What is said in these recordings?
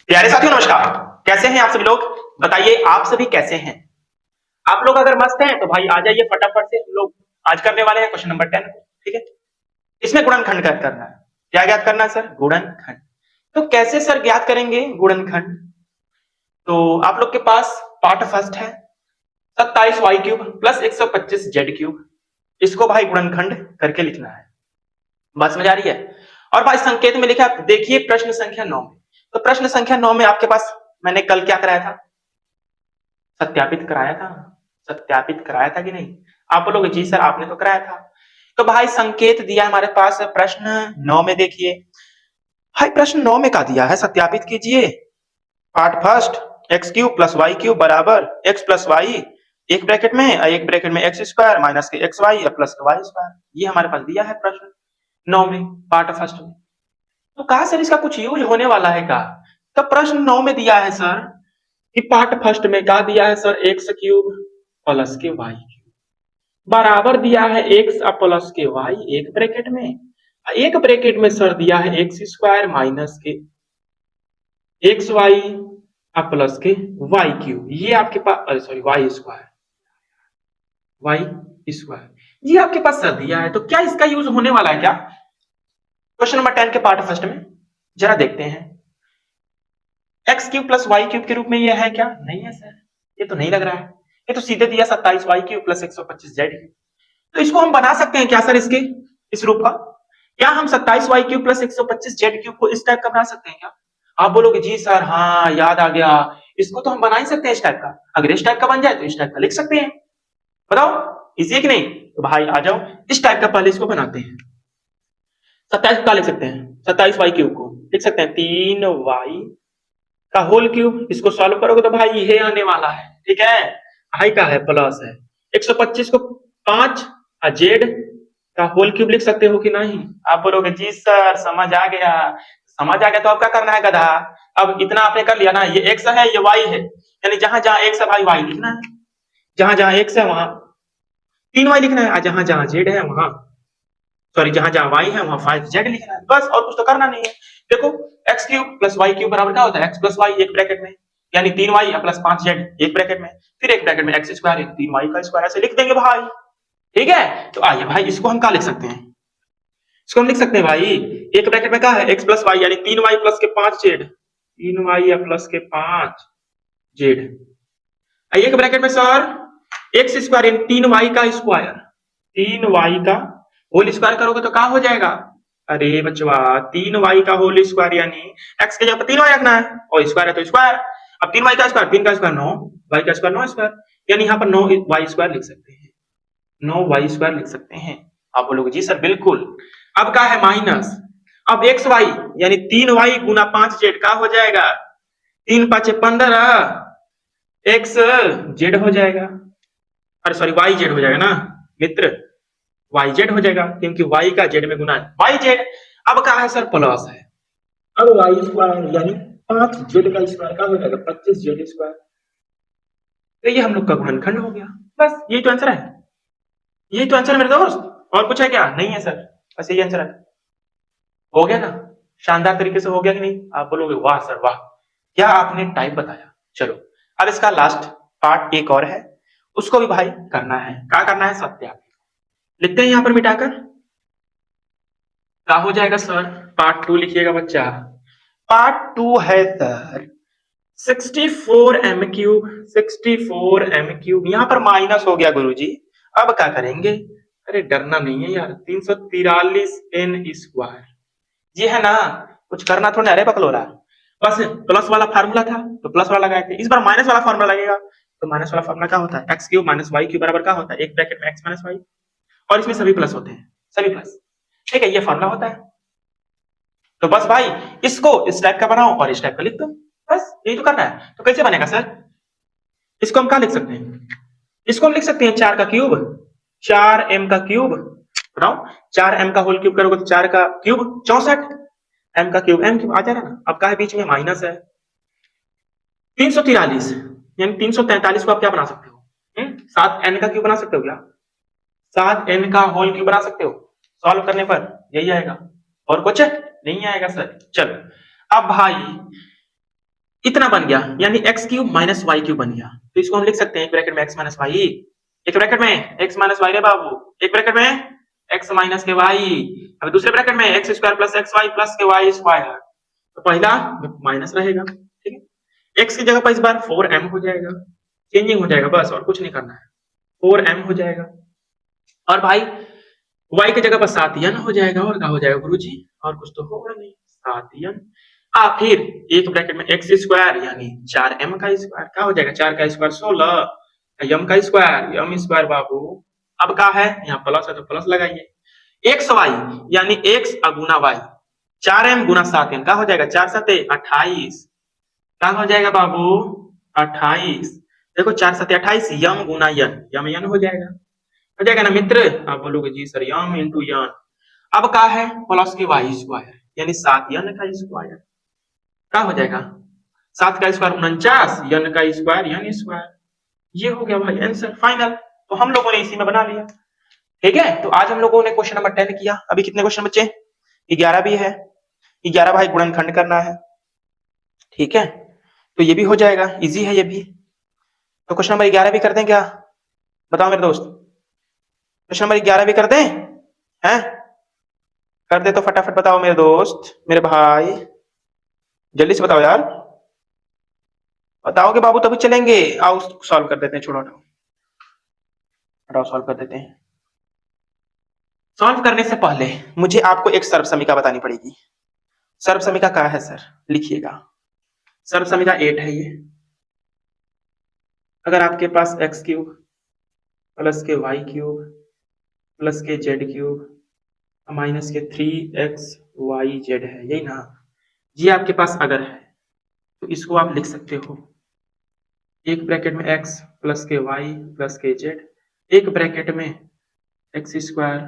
प्यारे साथियों नमस्कार। कैसे हैं आप सभी लोग? बताइए आप सभी कैसे हैं? आप लोग अगर मस्त हैं तो भाई आ जाइए फटाफट से। हम लोग आज करने वाले हैं क्वेश्चन नंबर 10 को। ठीक है, इसमें गुणनखंड ज्ञात करना है। क्या ज्ञात करना है सर? गुणनखंड। तो कैसे सर ज्ञात करेंगे गुणनखंड? तो आप लोग के पास पार्ट फर्स्ट है 27y³ प्लस 125z³। इसको भाई गुणनखंड करके लिखना है। बात समझ आ रही है? और भाई संकेत में लिखा है, देखिए प्रश्न संख्या 9 में। तो प्रश्न संख्या 9 में आपके पास मैंने कल क्या कराया था? सत्यापित कराया था। सत्यापित कराया था कि नहीं? आप बोलोगे जी सर आपने तो कराया था। तो भाई संकेत दिया हमारे पास प्रश्न 9 में। देखिए भाई प्रश्न 9 में क्या दिया है, सत्यापित कीजिए। Part first x³ plus y³ बराबर x प्लस वाई, एक ब्रैकेट में एक ब्रैकेट में x स्क्वायर माइनस के xy या प्लस के y स्क्वायर। ये हमारे पास दिया है प्रश्न 9 में, पार्ट फर्स्ट में। तो कहा सर इसका कुछ यूज होने वाला है क्या? तो प्रश्न 9 में दिया है सर कि पार्ट फर्स्ट में क्या दिया है सर, x³ प्लस के y³ बराबर दिया है x प्लस के y एक ब्रैकेट में, एक ब्रैकेट में सर दिया है x स्क्वायर माइनस के xy प्लस के y³। ये आपके पास सॉरी y स्क्वायर, ये आपके पास सर दिया है। तो क्या इसका यूज होने वाला है क्या क्वेश्चन नंबर 10 के पार्ट फर्स्ट में? जरा देखते हैं। x³ प्लस y³ के रूप में ये है क्या? नहीं है सर, ये तो नहीं लग रहा है। ये तो सीधे दिया 27y³ प्लस 125z³। तो इसको हम बना सकते हैं क्या सर, इसके इस रूप का? क्या हम 27y³ प्लस 125z³ को इस टाइप का बना सकते हैं क्या? आप बोलोगे जी सर हाँ याद आ गया, इसको तो हम बना ही सकते हैं इस टाइप का। अगर इस टाइप का बन जाए तो इस टाइप का लिख सकते हैं। बताओ इजी है कि नहीं? तो भाई आ जाओ इस टाइप का पहले इसको बनाते हैं। 27 का लिख सकते हैं, 27y³ को लिख सकते हैं 3y का होल क्यूब। इसको सॉल्व करोगे तो भाई ये आने वाला है। ठीक है, आई का है प्लस है 125 को 5 जेड का होल क्यूब लिख सकते हो कि नहीं? आप बोलोगे जी सर समझ आ गया। समझ आ गया तो अब क्या करना है गधा? अब इतना आपने कर लिया ना, ये एक्स है ये वाई है, यानी जहां जहां एक्स है भाई वाई लिखना है, जहां जहां एक्स है वहां 3y लिखना है, जहां जहां जेड है वहां सॉरी जहां जहां y है वहां 5z लिखना है। बस और कुछ तो करना नहीं है। देखो x³ प्लस y³ बराबर क्या होता है? x प्लस y एक ब्रैकेट में, यानी 3y प्लस 5z एक ब्रैकेट में, फिर एक ब्रैकेट में x स्क्वायर 3y का स्क्वायर, ऐसे लिख देंगे भाई। ठीक है, तो आइए भाई इसको हम क्या लिख सकते हैं? इसको हम लिख सकते हैं भाई, एक ब्रैकेट में क्या है x प्लस वाई यानी 3y प्लस के 5z, 3y प्लस के 5z, एक ब्रैकेट में सर एक्स स्क्वायर यानी 3y का स्क्वायर, 3y का होल स्क्वायर करोगे तो क्या हो जाएगा? अरे बचवा 3y का होल स्क्वायर यानी x के जगह पर 3y रखना है और स्क्वायर है तो स्क्वायर। अब 3y का स्क्वायर 3 का स्क्वायर 9, y का स्क्वायर 9 स्क्वायर, यानी यहाँ पर 9y स्क्वायर लिख सकते हैं, 9y स्क्वायर लिख सकते हैं। आप बोलोगे जी सर बिल्कुल। अब क्या है माइनस, अब xy यानी 3y गुना 5z का हो जाएगा, 3 5 15 एक्स जेड हो जाएगा, अरे सॉरी वाई जेड हो जाएगा ना मित्र, वाई जेड हो जाएगा क्योंकि वाई का जेड में गुना है वाई जेड। अब कहा है सर प्लस है, अब वाई स्क्वायर यानी 5z का स्क्वायर का हो जाएगा 25z स्क्वायर। तो ये हम लोग का गुणनखंड हो गया। बस यही तो आंसर है, यही तो आंसर है मेरे दोस्त। और कुछ है क्या? नहीं है सर, बस यही आंसर है। हो गया ना, शानदार तरीके से हो गया कि नहीं? आप बोलोगे वाह सर वाह, क्या आपने टाइप बताया। चलो अब इसका लास्ट पार्ट एक और है, उसको भी भाई करना है। क्या करना है? सत्यापित। लिखते हैं यहां पर मिटाकर, क्या हो जाएगा सर? पार्ट 2 लिखिएगा बच्चा। पार्ट 2 है सर 64m³, 64m³। यहां पर माइनस हो गया गुरुजी, अब क्या करेंगे? अरे डरना नहीं है यार, 343n स्क्वायर ये है ना, कुछ करना थोड़ा, अरे बकलोरा। बस प्लस वाला फार्मूला था तो प्लस वाला लगाए थे, इस बार माइनस वाला फार्मूला लगेगा। तो माइनस वाला फार्मूला क्या होता है? x³ माइनस y³ बराबर क्या होता है? एक ब्रैकेट में x माइनस y, और इसमें सभी प्लस होते हैं, सभी प्लस। ठीक है, ये फार्मूला होता है। तो बस भाई इसको इस टाइप का बनाओ और इस टाइप का लिख दो, बस यही तो करना है। तो कैसे बनेगा सर? इसको हम क्या लिख सकते हैं? इसको हम लिख सकते हैं 4 का क्यूब, 4m का क्यूब। बताओ 4m का होल क्यूब करोगे तो 4 का क्यूब 64, m का क्यूब m क्यूब आ जाएगा ना। अब का है बीच में माइनस है 343, यानी 343 को आप क्या बना सकते हो? 7n का क्यूब बना सकते हो क्या? 7n का होल क्यूब बना सकते हो, सॉल्व करने पर यही आएगा और कुछ नहीं आएगा सर। चलो अब भाई इतना बन गया, यानी x cube minus y cube बन गया। तो इसको हम लिख सकते हैं एक ब्रैकेट में एक्स माइनस वाई, एक ब्रैकेट में एक्स माइनस वाई रे बाबू, एक ब्रैकेट में एक्स माइनस के वाई, अब दूसरे ब्रैकेट में x square plus x y plus के वाई स्क्वायर। तो पहला माइनस रहेगा, ठीक है। एक्स की जगह पर इस बार 4m हो जाएगा, चेंजिंग हो जाएगा बस, और कुछ नहीं करना है, 4m हो जाएगा। और भाई y की जगह पर 7n हो जाएगा, और क्या हो जाएगा गुरुजी, और कुछ तो होगा नहीं, 7n। फिर एक ब्रैकेट में एक्स स्क्वायर यानी 4m का स्क्वायर, क्या हो जाएगा, 4 का स्क्वायर 16, m का स्क्वायर m स्क्वायर बाबू। अब क्या है, यहाँ प्लस है तो प्लस लगाइए, एक्स वाई यानी एक्स गुना वाई, 4m गुना 7n, क्या हो जाएगा, 4 7 28, क्या हो जाएगा बाबू 28। देखो 4 7 28, यम गुना यन, यम यन हो जाएगा ना मित्र। आप बोलोगे जी सर यम इंटू यन। अब क्या है, प्लस के वाई स्क्वायर यानी 7 यन का स्क्वायर, क्या हो जाएगा, 7 का स्क्वायर 49, यन का स्क्वायर यन स्क्वायर। ये हो गया भाई आंसर फाइनल। तो हम लोगों ने इसी में बना लिया, ठीक है। तो आज हम लोगों ने क्वेश्चन नंबर 10 किया। अभी कितने क्वेश्चन बचे, 11 भी है, 11 भाई गुणनखंड करना है, ठीक है। तो ये भी हो जाएगा, इजी है ये भी। तो क्वेश्चन नंबर 11 भी कर दें क्या, बताओ मेरे दोस्त, क्वेश्चन नंबर 11 भी कर दें, हैं कर दे तो फटाफट बताओ मेरे दोस्त, मेरे भाई जल्दी से बताओ यार, बताओगे बाबू तभी चलेंगे। आओ सॉल्व कर देते हैं, छोड़ो हटाओ हटाओ, सॉल्व कर देते हैं। सॉल्व करने से पहले मुझे आपको एक सर्व समीका बतानी पड़ेगी। सर्व समीका क्या है सर, लिखिएगा, सर्व समीका 8 है ये। अगर आपके पास एक्स क्यूब प्लस के वाई क्यूब प्लस के जेड क्यूब माइनस के 3xyz है, यही ना, ये आपके पास अगर है तो इसको आप लिख सकते हो एक ब्रैकेट में x प्लस के वाई प्लस के जेड, एक ब्रैकेट में एक्स स्क्वायर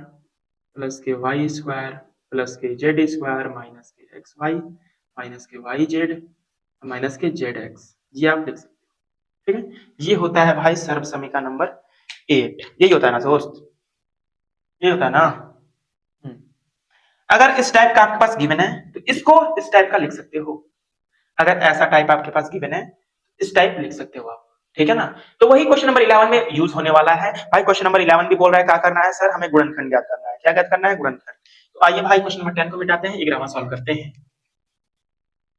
प्लस के वाई स्क्वायर प्लस के जेड स्क्वायर माइनस के एक्स वाई माइनस के वाई जेड माइनस के जेड एक्स, ये आप लिख सकते हो, ठीक है। ये होता है भाई सर्व समीका नंबर 8, यही होता है ना दोस्त, ये होता है ना। अगर इस टाइप का आपके पास गिवन है तो इसको इस टाइप का लिख सकते हो, अगर ऐसा टाइप आपके पास गिवन है इस टाइप लिख सकते हो आप, ठीक है ना। तो वही क्वेश्चन नंबर 11 में यूज होने वाला है भाई। क्वेश्चन नंबर 11 भी बोल रहा है क्या करना है सर, हमें गुणनखंड ज्ञात करना है, क्या ज्ञात करना है, गुणनखंड। तो आइए भाई क्वेश्चन नंबर 10 को मिटाते हैं, 11वां सॉल्व करते हैं।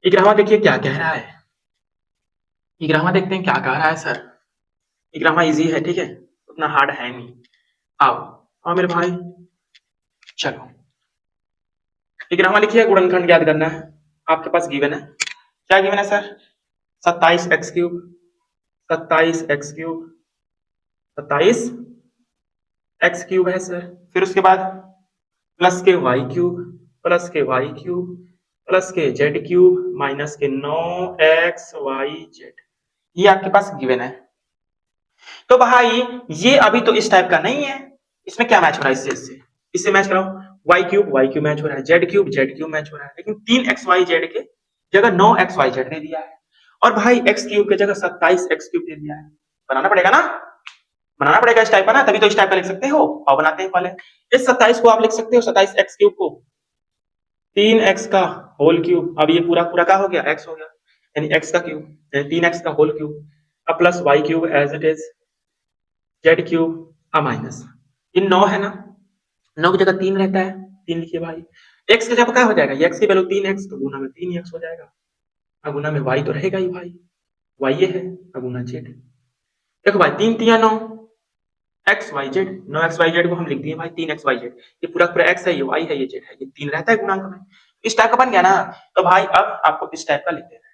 11वां देखिए क्या कह रहा है, 11वां देखते हैं क्या कह रहा है सर। 11वां इजी है, ठीक है, उतना हार्ड है नहीं। आओ आओ मेरे भाई, चलो 11वां लिखिए, गुणनखंड ज्ञात करना है। आपके पास गिवन है, क्या गिवन है sir, 27x cube 27x cube 27x cube है सर। फिर उसके बाद प्लस के वाई क्यूब प्लस के वाई क्यूब प्लस के जेड क्यूब माइनस के 9xyz, ये आपके पास गिवन है। तो भाई ये अभी तो इस टाइप का नहीं है, इसमें क्या मैच हो रहा है, इससे मैच कराओ, वाई क्यूब मैच हो रहा है, जेड क्यूब मैच हो रहा है, लेकिन 3xyz के जगह 9xyz दे दिया है, और भाई x क्यूब की जगह 27x क्यूब दे दिया है। बनाना पड़ेगा ना, बनाना पड़ेगा इस टाइप का ना, तभी तो इस टाइप का लिख सकते हो। और बनाते हैं पहले, इस 27 को आप लिख सकते हो 27x क्यूब को 3x का होल क्यूब, अब ये पूरा पूरा क्या हो गया, x हो गया, यानी x का क्यूब यानी 3x का होल क्यूब, अब plus y cube as it is, z cube minus इन 9 है ना, 9 की जगह 3 रहता है, 3 लिखिए भाई। x की जगह क्या हो जाएगा, x की वैल्यू 3x तो गुना में 3x हो जाएगा, गुना में y तो रहेगा ही भाई, y ये है, गुना z। देखो भाई 3 3 9 xyz, 9xyz को हम लिख दिए भाई 3xyz, ये पूरा पूरा x है, ये y है, ये z है, ये 3 रहता है गुणांक में, इस टाइप का बन गया ना। तो भाई अब आपको इस टाइप का लिख देना है,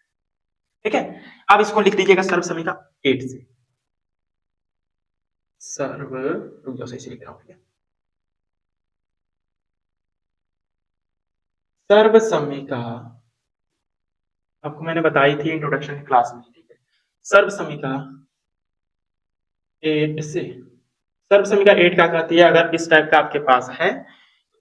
ठीक है। अब इसको लिख दीजिएगा सर्व समीका 8 से, सर्व, रुक जाओ सही से लिख रहा हूं, ठीक है, सर्व समीका आपको मैंने बताई थी इंट्रोडक्शन की क्लास में, ठीक है। सर्व समीका 8 से, सर्व समीका 8 क्या कहती है, अगर इस टाइप का आपके पास है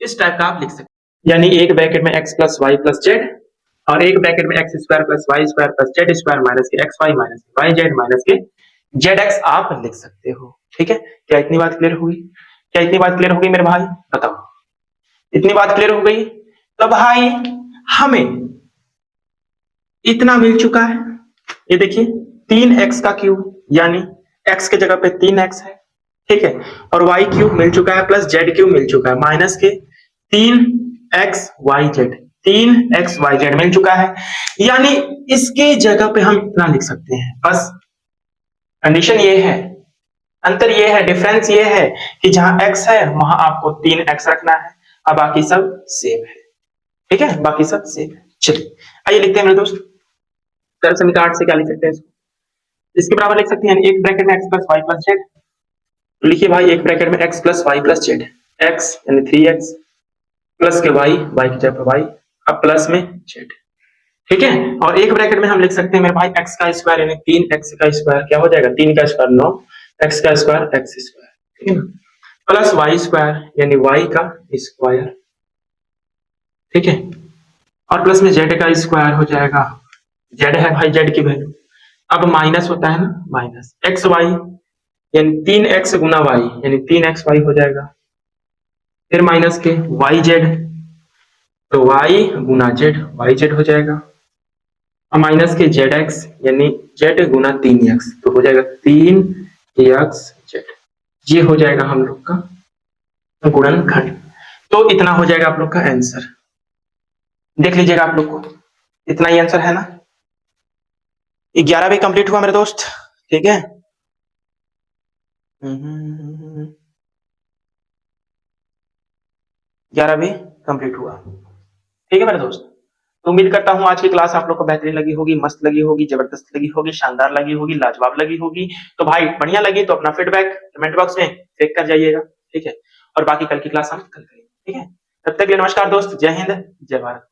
इस टाइप का आप लिख सकते हैं, यानी एक ब्रैकेट में x plus y plus z और एक ब्रैकेट में x square plus y square plus z square minus के एक्स वाई माइनस के वाई जेड माइनस के जेड एक्स आप लिख सकते हो, ठीक है। क्या इतनी बात क्लियर हुई, क्या इतनी बात क्लियर हो गई मेरे भाई, बताओ इतनी बात क्लियर हो गई। तो भाई हमें इतना मिल चुका है, ये देखिए 3x का क्यूब, यानी x के जगह पे 3x है, ठीक है, और y क्यूब मिल चुका है प्लस z क्यूब मिल चुका है, माइनस के 3xyz, 3xyz मिल चुका है, यानी इसके जगह पे हम इतना लिख सकते हैं। बस कंडीशन ये है, अंतर ये है, डिफरेंस ये है कि जहां x है वहां आपको 3x रखना है, और बाकी सब सेम है, ठीक है, बाकी सब सेम है। चलिए आइए लिखते हैं मेरे दोस्त, सरल समीकरण से क्या लिख सकते हैं इसको, इसके बराबर लिख सकते हैं एक ब्रैकेट में x plus y plus z, तो लिखिए भाई एक ब्रैकेट में x plus y plus z, x यानी 3x प्लस के y, y की जगह y, अब प्लस में z, ठीक है, और एक ब्रैकेट में हम लिख सकते हैं मेरे भाई x का स्क्वायर यानी 3x का स्क्वायर, क्या हो जाएगा 3 का स्क्वायर 9, x का स्क्वायर x स्क्वायर, ठीक है ना, प्लस y स्क्वायर यानी y का स्क्वायर, ठीक है, और प्लस में z का स्क्वायर हो जाएगा, z है भाई z की वैल्यू, अब माइनस होता है ना, माइनस एक्स वाई यानी 3x गुना y यानी 3xy हो जाएगा, फिर माइनस के yz, तो y गुना z yz हो जाएगा, और माइनस के zx यानी z गुना 3x, तो हो जाएगा 3xz, ये हो जाएगा हम लोग का गुणनखंड। तो इतना हो जाएगा आप लोग का आंसर, देख लीजिएगा आप लोग को, इतना ही आंसर है ना। 11 भी कंप्लीट हुआ मेरे दोस्त, ठीक है, 11 भी कंप्लीट हुआ, ठीक है मेरे दोस्त। तो उम्मीद करता हूं आज की क्लास आप लोग को बेहतरीन लगी होगी, मस्त लगी होगी, जबरदस्त लगी होगी, शानदार लगी होगी, लाजवाब लगी होगी। तो भाई बढ़िया लगी तो अपना फीडबैक कमेंट बॉक्स में फेंक कर जाइएगा, ठीक है, और बाकी कल की क्लास हम कल करेंगे, ठीक है, तब तक के लिए नमस्कार दोस्त, जय हिंद जय भारत।